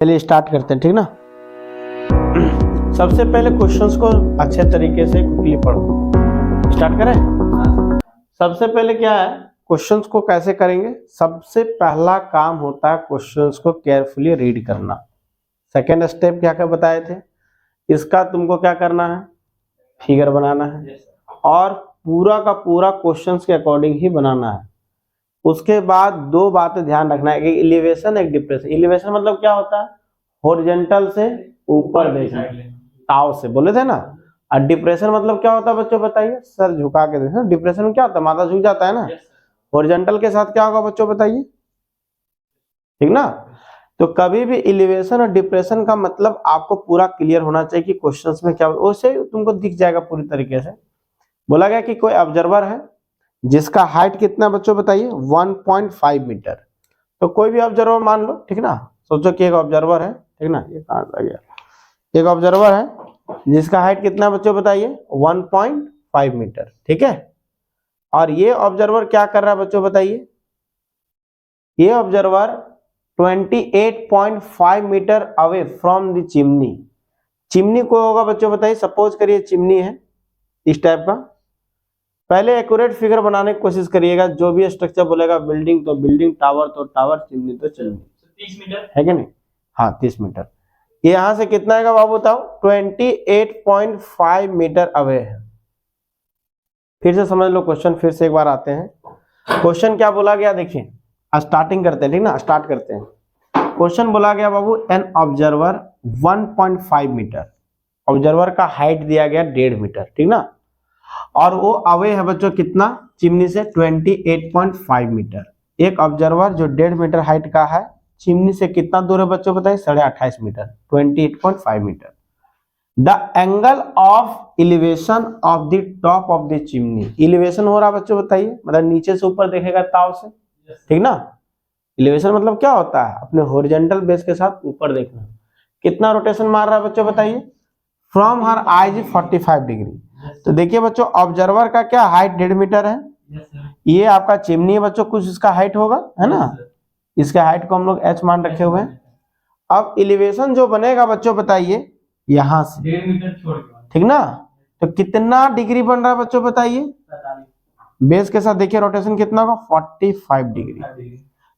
चलिए स्टार्ट करते हैं, ठीक ना। सबसे पहले क्वेश्चंस को अच्छे तरीके से क्विकली पढ़ो। स्टार्ट करें। सबसे पहले क्या है, क्वेश्चंस को कैसे करेंगे। सबसे पहला काम होता है क्वेश्चंस को केयरफुली रीड करना। सेकेंड स्टेप क्या क्या बताए थे, इसका तुमको क्या करना है, फिगर बनाना है और पूरा का पूरा क्वेश्चंस के अकॉर्डिंग ही बनाना है। उसके बाद दो बातें ध्यान रखना है, एक एलिवेशन एक डिप्रेशन। एलिवेशन मतलब क्या होता है, हॉरिजॉन्टल से ऊपर देखना, ताव से बोले थे ना। और डिप्रेशन मतलब क्या होता है बच्चों बताइए, सर झुका के देखना। डिप्रेशन में क्या होता है, माथा झुक जाता है ना। हॉरिजॉन्टल के साथ क्या होगा बच्चों बताइए, ठीक ना। तो कभी भी एलिवेशन और डिप्रेशन का मतलब आपको पूरा क्लियर होना चाहिए कि क्वेश्चंस में क्या, उससे तुमको दिख जाएगा पूरी तरीके से। बोला गया कि कोई ऑब्जर्वर है जिसका हाइट कितना बच्चों बताइए, 1.5 मीटर। तो कोई भी ऑब्जर्वर मान लो, ठीक ना। सोचो कि एक ऑब्जर्वर है, ठीक ना, ये कहां आ गया, एक ऑब्जर्वर है जिसका हाइट कितना बच्चों बताइए, 1.5 मीटर, ठीक है। और ये ऑब्जर्वर क्या कर रहा है बच्चों बताइए, ये observer 28.5 metre away from the chimney. Chimney को होगा बच्चों बताइए, सपोज करिए चिमनी है इस टाइप का। पहले एक्यूरेट फिगर बनाने की कोशिश करिएगा, जो भी स्ट्रक्चर बोलेगा, बिल्डिंग तो बिल्डिंग, टावर तो टावर, चिमनी तो चिमनी। 30 मीटर है कि नहीं, हाँ 30 मीटर। ये यहां से कितना है बाबू बताओ, 28.5 मीटर अवे है। फिर से समझ लो क्वेश्चन, फिर से एक बार आते हैं। क्वेश्चन क्या बोला गया देखिए, स्टार्टिंग करते हैं, ठीक ना, स्टार्ट करते हैं। क्वेश्चन बोला गया बाबू, एन ऑब्जर्वर 1.5 मीटर। ऑब्जर्वर का हाइट दिया गया 1.5 मीटर, ठीक ना। और वो अवे है बच्चों कितना, चिमनी से 28.5 मीटर। एक ऑब्जर्वर जो 1.5 मीटर हाइट का है, चिमनी से कितना दूर है बच्चों बताइए, 28.5 metre, 28.5 metre. The angle of elevation of the top of the chimney. Elevation हो रहा बच्चों बताइए, मतलब नीचे से ऊपर देखेगा ताव से, ठीक ना। एलिवेशन मतलब क्या होता है, अपने हॉरिजॉन्टल बेस के साथ ऊपर देखना। कितना रोटेशन मार रहा है बच्चों बताइए, फ्रॉम हर आईज 45 डिग्री। तो देखिए बच्चों, ऑब्जर्वर का क्या हाइट 1.5 मीटर है, ये आपका चिमनी है बच्चों, कुछ इसका हाइट होगा, है ना। इसके हाइट को हम लोग h मान रखे हुए हैं। अब एलिवेशन जो बनेगा बच्चों बताइए, यहां से 1.5 मीटर छोड़ के, ठीक ना। तो कितना डिग्री बन रहा है बच्चों बताइए, बेस के साथ देखिए रोटेशन कितना होगा, 45 डिग्री।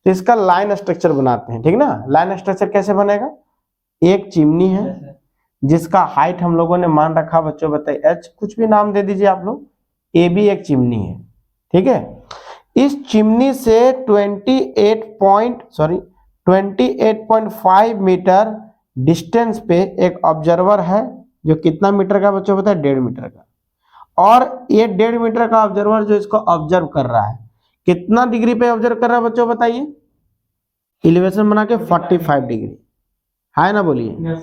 तो इसका लाइन स्ट्रक्चर बनाते हैं, ठीक ना। लाइन स्ट्रक्चर कैसे बनेगा, एक चिमनी है जिसका हाइट हम लोगों ने मान रखा बच्चों बताइए h, कुछ भी नाम दे दीजिए आप लोग। ए भी एक चिमनी है, ठीक है। इस चिमनी से 28.5 मीटर डिस्टेंस पे एक ऑब्जर्वर है जो कितना मीटर का बच्चों बताए, 1.5 मीटर का। और ये 1.5 मीटर का ऑब्जर्वर जो इसको ऑब्जर्व कर रहा है, कितना डिग्री पे ऑब्जर्व कर रहा है बच्चों बताइए, एलिवेशन बना के 45 डिग्री, है ना, बोलिए।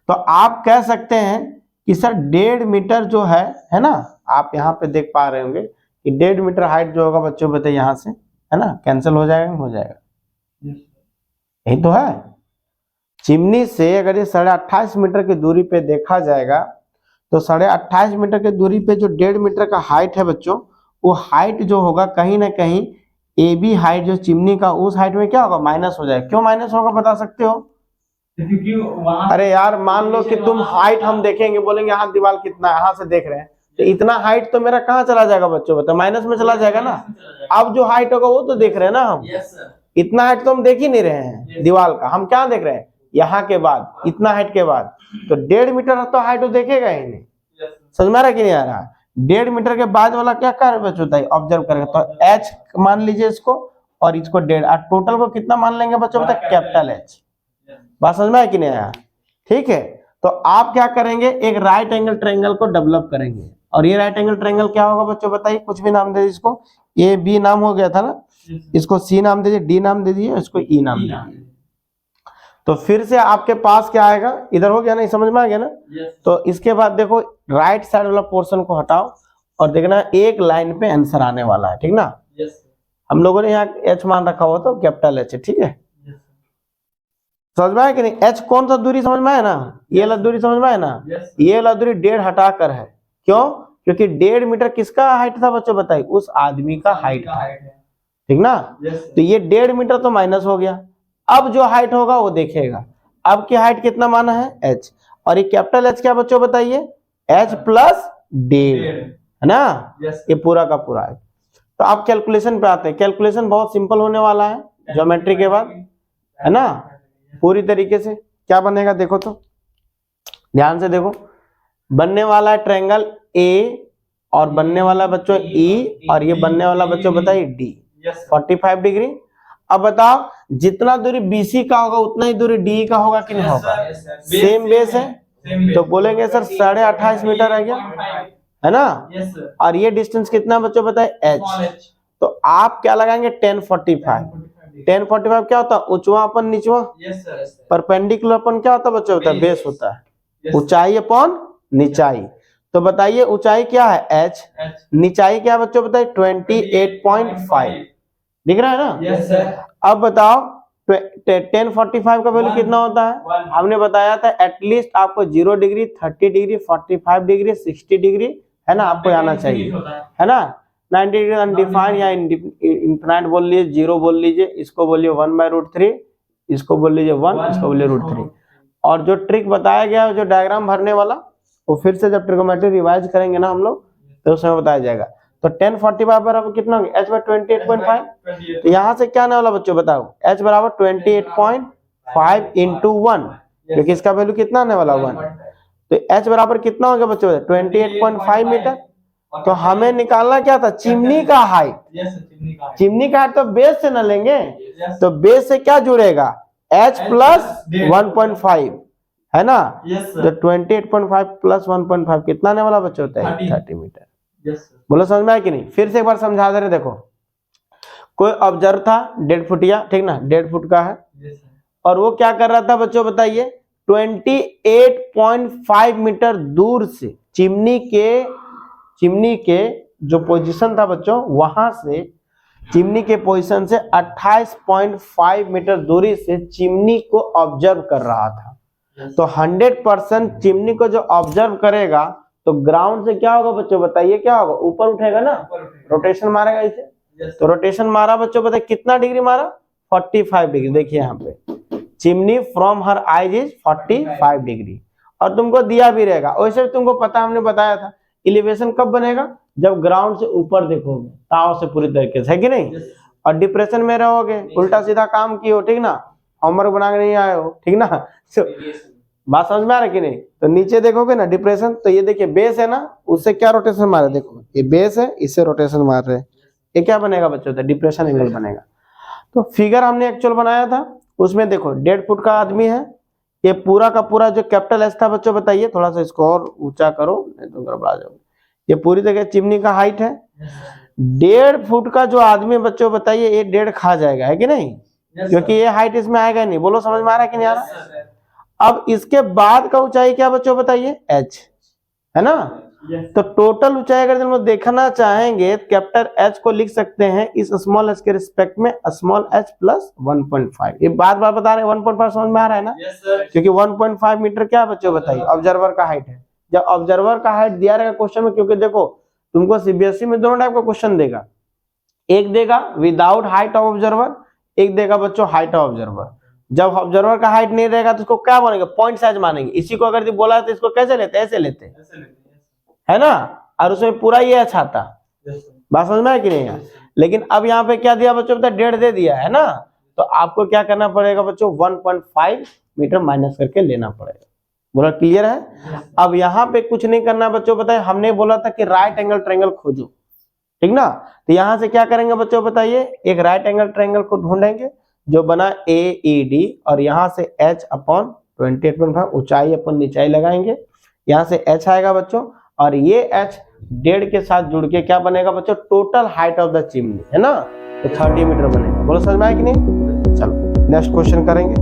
तो आप कह सकते हैं कि सर 1.5 मीटर जो है ना, आप यहाँ पे देख पा रहे होंगे कि 1.5 मीटर हाइट जो होगा बच्चों बताइए यहाँ से, है ना, कैंसिल हो जाएगा, हो जाएगा, यही तो है। चिमनी से अगर ये 28.5 मीटर की दूरी पे देखा जाएगा, तो 28.5 मीटर की दूरी पे जो 1.5 मीटर का हाइट है बच्चों, वो हाइट जो होगा कहीं ना कहीं ए बी हाइट जो चिमनी का, उस हाइट में क्या होगा, माइनस हो जाएगा। क्यों माइनस होगा बता सकते हो, क्योंकि वहां, अरे यार मान लो कि तुम हाइट हम देखेंगे, बोलेंगे यहाँ दीवार कितना है, यहाँ से देख रहे हैं, तो इतना हाइट तो मेरा कहाँ चला जाएगा बच्चों बताओ, माइनस में चला जाएगा ना। अब जो हाइट होगा वो तो देख रहे हैं ना हम, इतना हाइट तो हम देख ही नहीं रहे हैं दीवार का, हम क्या देख रहे हैं, यहाँ के बाद, इतना हाइट के बाद। तो 1.5 मीटर तो हाइट तो देखेगा ही नहीं, समझ में आ रहा कि नहीं आ रहा। 1.5 मीटर के बाद वाला क्या कर बच्चों बताइए, ऑब्जर्व करेगा। तो h मान लीजिए इसको, और इसको 1.5, टोटल को कितना मान लेंगे बच्चों बताइए, कैपिटल H। बात समझ में आया कि नहीं आया, ठीक है। तो आप क्या करेंगे, एक राइट एंगल ट्रायंगल को डेवलप करेंगे। और ये राइट एंगल ट्रायंगल क्या होगा बच्चों बताइए, कुछ भी नाम दे दीजिए इसको, ए बी नाम हो गया था ना, इसको सी नाम दीजिए, डी नाम दे दीजिए, इसको ई नाम दे दीजिए। तो फिर से आपके पास क्या आएगा, इधर हो गया ना, समझ में आ गया ना। तो इसके बाद देखो राइट साइड वाला पोर्शन को हटाओ और देखना एक लाइन पे आंसर आने वाला है, ठीक ना। हम लोगों ने यहाँ एच मान रखा हुआ, तो कैपिटल एच है, ठीक है। समझ में आया कि नहीं, एच कौन सा दूरी समझ में आया ना, ये वाला दूरी समझ में आया ना। ये वाला दूरी 1.5 हटा कर है, क्यों, क्योंकि 1.5 मीटर किसका हाइट था बच्चों बताइए, उस आदमी का हाइट था, ठीक ना। तो ये 1.5 मीटर तो माइनस हो गया, अब जो हाइट होगा वो देखेगा। अब की हाइट कितना माना है h, और ये कैपिटल H क्या बच्चों बताइए, h प्लस डेढ़, है ना, ये पूरा का पूरा है। तो आप कैलकुलेशन पे आते हैं, कैलकुलेशन बहुत सिंपल होने वाला है ज्योमेट्री के बाद, है ना। पूरी तरीके से क्या बनेगा देखो, तो ध्यान से देखो, बनने वाला है ट्रायंगल ए, और बनने वाला बच्चों ई, और ये बनने वाला बच्चों बताइए डी, 45 डिग्री। अब बताओ जितना दूरी बीसी का होगा उतना ही दूरी डी का होगा कि नहीं होगा, सेम बेस है, तो बोलेंगे सर 28.5 मीटर आ गया, है ना। और ये डिस्टेंस कितना बच्चों बताए h, तो आप क्या लगाएंगे 1045। 1045 क्या होता है, ऊंचवा अपन निचवा, परपेंडिकुलर अपन क्या होता है बच्चों होता है, बेस होता है, ऊंचाई अपन निचाई। तो बताइए ऊंचाई क्या है h, निचाई क्या बच्चों बताइए 28.5, दिख रहा है ना। अब बताओ 1045 का वैल्यू कितना होता है, हमने बताया था एटलीस्ट आपको 0 डिग्री, 30 डिग्री, 45 डिग्री, 60 डिग्री, है ना, आपको आना चाहिए, है ना। 90 डिग्री अनडिफाइंड या इंफिनाइट बोल लीजिए, 0 बोल लीजिए, इसको बोलिए 1/√3, इसको बोल लीजिए 1, इसको बोलिए √3। और जो ट्रिक बताया गया जो डायग्राम भरने वाला, वो फिर से जब ट्रिग्नोमेट्री रिवाइज करेंगे ना हम लोग, तो उसमें बताया जाएगा। तो 1045 बराबर कितना होगा, h बराबर 28.5। तो यहाँ से क्या आने वाला बच्चों बताओ, h बराबर 28.5 इंटू 1, क्योंकि इसका वैल्यू कितना आने वाला 1, तो h बराबर कितना हो गया बच्चों 28.5 मीटर। तो हमें निकालना क्या था, चिमनी का हाइट, चिमनी का हाइट तो बेस से ना लेंगे, तो बेस से क्या जुड़ेगा h प्लस 1.5, है ना। तो 28.5 प्लस 1.5 कितना आने वाला बच्चों होता है 30 मीटर। बोलो समझ में आया कि नहीं, फिर से एक बार समझा दे रहे। देखो कोई ऑब्जर्व था 1.5 फुटिया, ठीक ना, 1.5 फुट का है, और वो क्या कर रहा था बच्चों बताइए 28.5 मीटर दूर से चिमनी के जो पोजीशन था बच्चों, वहां से चिमनी के पोजीशन से 28.5 मीटर दूरी से चिमनी को ऑब्जर्व कर रहा था। तो 100% चिमनी को जो ऑब्जर्व करेगा तो ग्राउंड से क्या होगा बच्चों बताइए, क्या होगा, ऊपर उठेगा ना, रोटेशन मारेगा इसे। तो रोटेशन मारा बच्चों बताइए कितना डिग्री मारा, 45 डिग्री। देखिए यहाँ पे chimney from her eyes is 45 degree, और तुमको दिया भी रहेगा। वैसे तुमको पता, हमने बताया था एलिवेशन कब बनेगा, जब ग्राउंड से ऊपर देखोगे ताव से पूरी तरीके से, है कि नहीं। और डिप्रेशन में रहोगे, उल्टा सीधा काम किए हो, ठीक ना, होमवर्क बना के नहीं आए हो, ठीक ना। बात समझ में आ रहा है कि नहीं। तो नीचे देखोगे ना डिप्रेशन, तो ये देखिए बेस है ना, उससे क्या रोटेशन मार रहे, देखो ये बेस है, इससे रोटेशन मार रहे, ये क्या बनेगा बच्चों, डिप्रेशन एंगल बनेगा। तो फिगर हमने एक्चुअल बनाया था, उसमें देखो 1.5 फुट का आदमी है, ये पूरा का पूरा जो कैपिटल एच था बच्चों बताइए, थोड़ा सा इसको और ऊंचा करो नहीं तो गड़बड़ा जाओगे। ये पूरी जगह चिमनी का हाइट है, 1.5 फुट का जो आदमी बच्चों बताइए ये 1.5 खा जाएगा, है कि नहीं, क्योंकि ये हाइट इसमें आएगा नहीं। बोलो समझ में आ रहा है कि नहीं आ रहा। अब इसके बाद का ऊंचाई क्या बच्चों बताइए h, है ना। तो टोटल ऊंचाई अगर हम लोग देखना चाहेंगे कैपिटल H को लिख सकते हैं इस स्मॉल h के रिस्पेक्ट में स्मॉल h प्लस 1.5। ये बार बार बता रहे हैं 1.5 समझ में आ रहा है ना, क्योंकि 1.5 मीटर क्या बच्चों बताइए ऑब्जर्वर का हाइट है। जब ऑब्जर्वर का हाइट दिया रहेगा क्वेश्चन में, क्योंकि देखो तुमको सीबीएसई में दोनों टाइप का क्वेश्चन देगा, एक देगा विदाउट हाइट ऑफ ऑब्जर्वर, एक देगा बच्चों हाइट ऑफ ऑब्जर्वर। जब ऑब्जर्वर का हाइट नहीं रहेगा तो इसको क्या मानेंगे, पॉइंट साइज मानेंगे। इसी को अगर बोला तो इसको कैसे लेते, ऐसे लेते, है ना, और उसमें पूरा ये अच्छा था। बात समझ में है कि नहीं है। लेकिन अब यहाँ पे क्या दिया बच्चों, 1.5 दे दिया है ना, तो आपको क्या करना पड़ेगा बच्चों 1.5 मीटर माइनस करके लेना पड़ेगा। बोला क्लियर है। अब यहाँ पे कुछ नहीं करना बच्चों, बताए हमने बोला था कि राइट एंगल ट्रायंगल खोजो, ठीक ना। तो यहाँ से क्या करेंगे बच्चों बताइए, एक राइट एंगल ट्रायंगल को ढूंढेंगे जो बना AED, और यहाँ से h अपॉन 28.5 ऊंचाई अपन निचाई लगाएंगे, यहाँ से h आएगा बच्चों, और ये h 1.5 के साथ जुड़ के क्या बनेगा बच्चों, total height of the chimney, है ना, तो 30 मीटर बनेगा। बोलो समझ में आया कि नहीं। चलो नेक्स्ट क्वेश्चन करेंगे।